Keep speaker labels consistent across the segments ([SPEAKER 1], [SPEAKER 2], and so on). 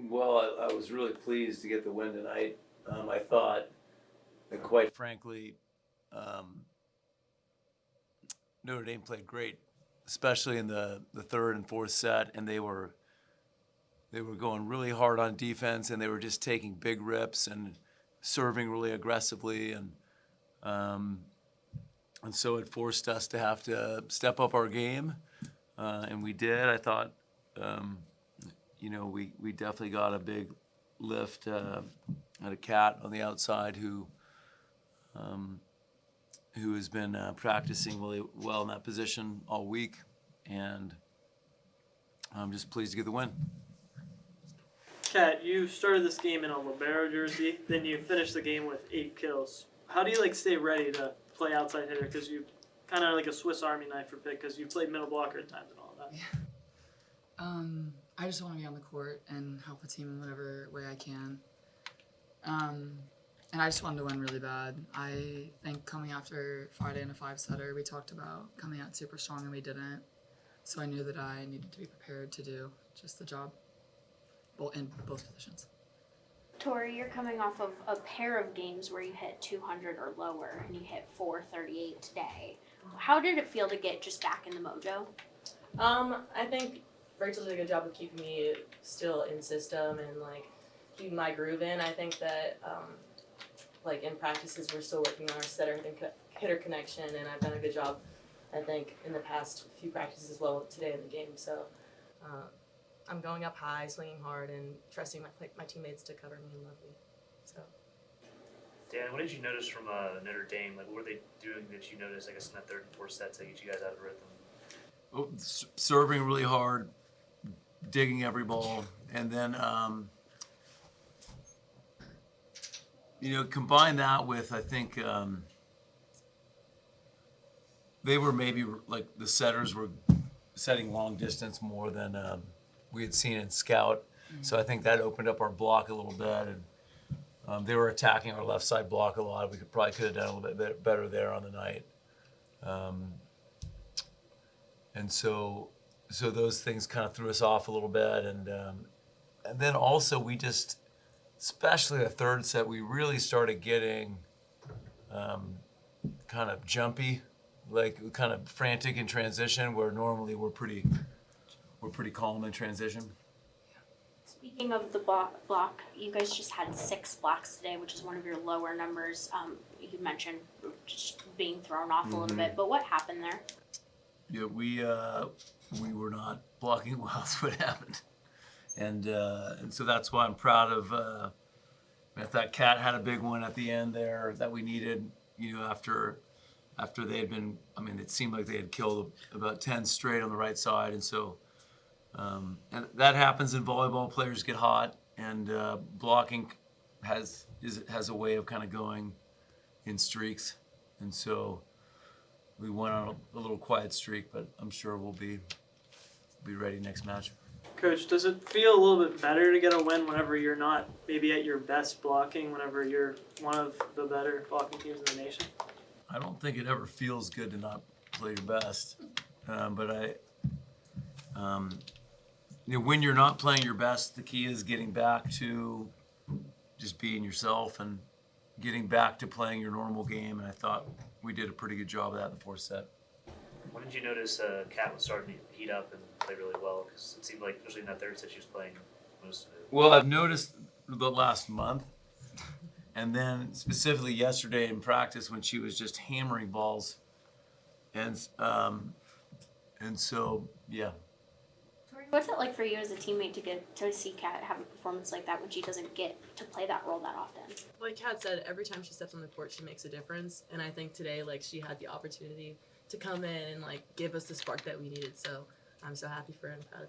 [SPEAKER 1] Well, I was really pleased to get the win tonight. I thought that, quite frankly, um, Notre Dame played great, especially in the third and fourth set, and they were going really hard on defense, and they were just taking big rips and serving really aggressively, um, and so it forced us to have to step up our game, and we did. I thought, we definitely got a big lift at a cat on the outside who has been practicing really well in that position all week, and I'm just pleased to get the win.
[SPEAKER 2] Kat, you started this game in a libero jersey, then you finished the game with 8 kills. How do you stay ready to play outside hitter? Because you kind of like a Swiss Army knife for Pitt, because you played middle blocker at times and all that.
[SPEAKER 3] Yeah. I just want to be on the court and help the team in whatever way I can. And I just wanted to win really bad. I think coming after Friday in a 5-setter, we talked about coming out super strong and we didn't. So I knew that I needed to be prepared to do just the job in both positions.
[SPEAKER 4] Torrey, you're coming off of a pair of games where you hit 200 or lower, and you hit 438 today. How did it feel to get just back in the mojo?
[SPEAKER 5] I think Rachel did a good job of keeping me still in system and keeping my groove in. I think that in practices we're still working on our setter and hitter connection, and I've done a good job, I think, in the past few practices as well today in the game. So I'm going up high, swinging hard, and trusting my teammates to cover me and love me. So.
[SPEAKER 6] Dan, what did you notice from Notre Dame? What were they doing that you noticed, I guess, in that third and fourth sets that get you guys out of rhythm?
[SPEAKER 1] Oh, serving really hard, digging every ball, and then combine that with, I think, they were maybe the setters were setting long distance more than we had seen in scout. So I think that opened up our block a little bit, and they were attacking our left side block a lot. We could have done a little bit better there on the night. And so those things kind of threw us off a little bit, and then also we just, especially the third set, we really started getting kind of jumpy, kind of frantic in transition, where normally we're pretty calm in transition.
[SPEAKER 4] Speaking of the block, you guys just had 6 blocks today, which is one of your lower numbers. You mentioned just being thrown off a little bit, but what happened there?
[SPEAKER 1] Yeah, we were not blocking well. That's what happened, and so that's why I'm proud of. I thought Cat had a big one at the end there that we needed. After they had been, it seemed like they had killed about 10 straight on the right side, and so and that happens in volleyball. Players get hot, and blocking has a way of kind of going in streaks, and so we went on a little quiet streak, but I'm sure we'll be ready next match.
[SPEAKER 2] Coach, does it feel a little bit better to get a win whenever you're not maybe at your best blocking, whenever you're one of the better blocking teams in the nation?
[SPEAKER 1] I don't think it ever feels good to not play your best, but when you're not playing your best, the key is getting back to just being yourself and getting back to playing your normal game, and I thought we did a pretty good job of that in the fourth set.
[SPEAKER 6] When did you notice Kat was starting to heat up and play really well? Because it seemed like, especially in that third set, she was playing most of it.
[SPEAKER 1] Well, I've noticed the last month, and then specifically yesterday in practice when she was just hammering balls, and so yeah.
[SPEAKER 4] What's it like for you as a teammate to get to see Kat have a performance like that when she doesn't get to play that role that often?
[SPEAKER 5] Like Kat said, every time she steps on the court, she makes a difference. And I think today, she had the opportunity to come in and, give us the spark that we needed. So I'm so happy for her and proud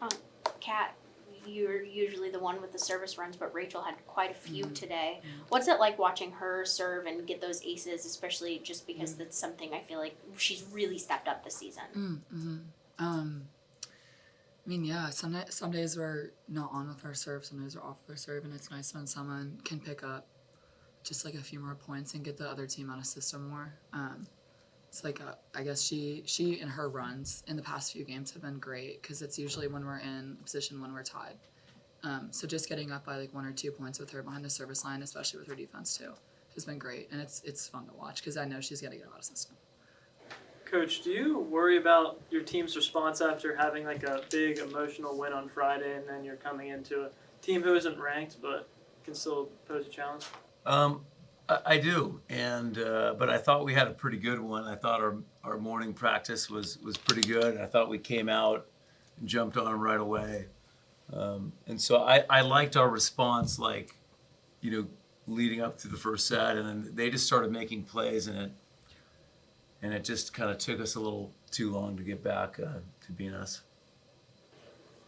[SPEAKER 5] of her.
[SPEAKER 4] Kat, you're usually the one with the service runs, but Rachel had quite a few today. What's it like watching her serve and get those aces, especially just because that's something I feel like she's really stepped up this season?
[SPEAKER 3] Some days we're not on with our serve, some days we're off with our serve, and it's nice when someone can pick up just a few more points and get the other team out of system more. it's like I guess she and her runs in the past few games have been great because it's usually when we're in a position when we're tied. So just getting up by like 1 or 2 points with her behind the service line, especially with her defense too, has been great, and it's fun to watch because I know she's gonna get out of system.
[SPEAKER 2] Coach, do you worry about your team's response after having like a big emotional win on Friday, and then you're coming into a team who isn't ranked but can still pose a challenge?
[SPEAKER 1] I do, and but I thought we had a pretty good one. I thought our morning practice was pretty good. I thought we came out and jumped on them right away, and so I liked our response, like, leading up to the first set, and then they just started making plays, and it just kind of took us a little too long to get back to being us.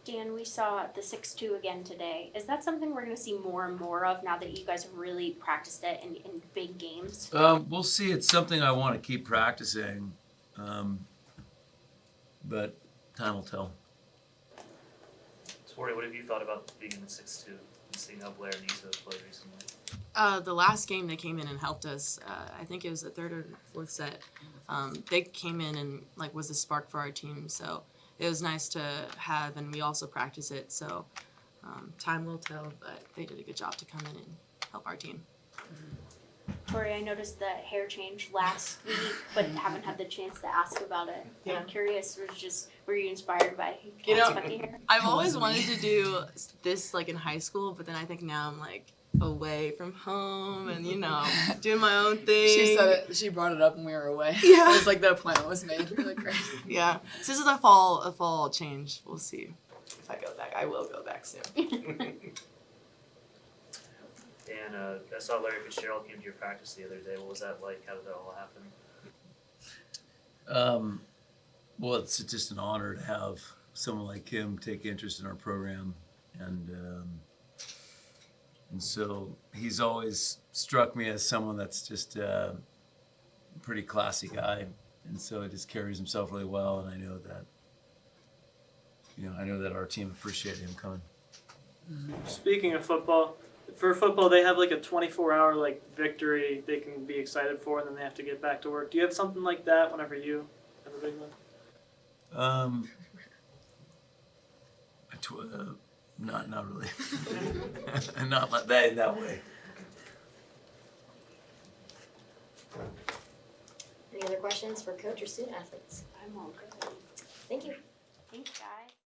[SPEAKER 4] Dan, we saw the 6-2 again today. Is that something we're going to see more and more of now that you guys have really practiced it in big games?
[SPEAKER 1] We'll see. It's something I want to keep practicing, but time will tell.
[SPEAKER 6] Torrey, what have you thought about being in the 6-2 and seeing how Blair and Issa played recently?
[SPEAKER 5] The last game they came in and helped us. I think it was the third or fourth set. They came in and was the spark for our team. So it was nice to have, and we also practice it. So time will tell, but they did a good job to come in and help our team.
[SPEAKER 4] Torrey, I noticed the hair change last week, but haven't had the chance to ask about it.
[SPEAKER 5] Yeah.
[SPEAKER 4] I'm curious, were you inspired by
[SPEAKER 5] You know,
[SPEAKER 4] funky hair?
[SPEAKER 5] I've always wanted to do this in high school, but then I think now I'm away from home and doing my own thing.
[SPEAKER 3] She said it. She brought it up when we were away.
[SPEAKER 5] Yeah.
[SPEAKER 3] It was like the appointment was made. We're like, great.
[SPEAKER 5] Yeah. So this is a fall change. We'll see if I go back. I will go back soon.
[SPEAKER 6] And I saw Larry Fitzgerald came to your practice the other day. What was that like? How did that all happen?
[SPEAKER 1] Well, it's just an honor to have someone like him take interest in our program, and so he's always struck me as someone that's just a pretty classy guy, and so he just carries himself really well, and I know that our team appreciated him coming.
[SPEAKER 2] Speaking of football, for football they have like a 24-hour victory they can be excited for, and then they have to get back to work. Do you have something like that whenever you have a big one?
[SPEAKER 1] Not really. Not like that in that way.
[SPEAKER 7] Any other questions for coach or student athletes?
[SPEAKER 4] I'm all good.
[SPEAKER 7] Thank you.
[SPEAKER 4] Thanks, guys.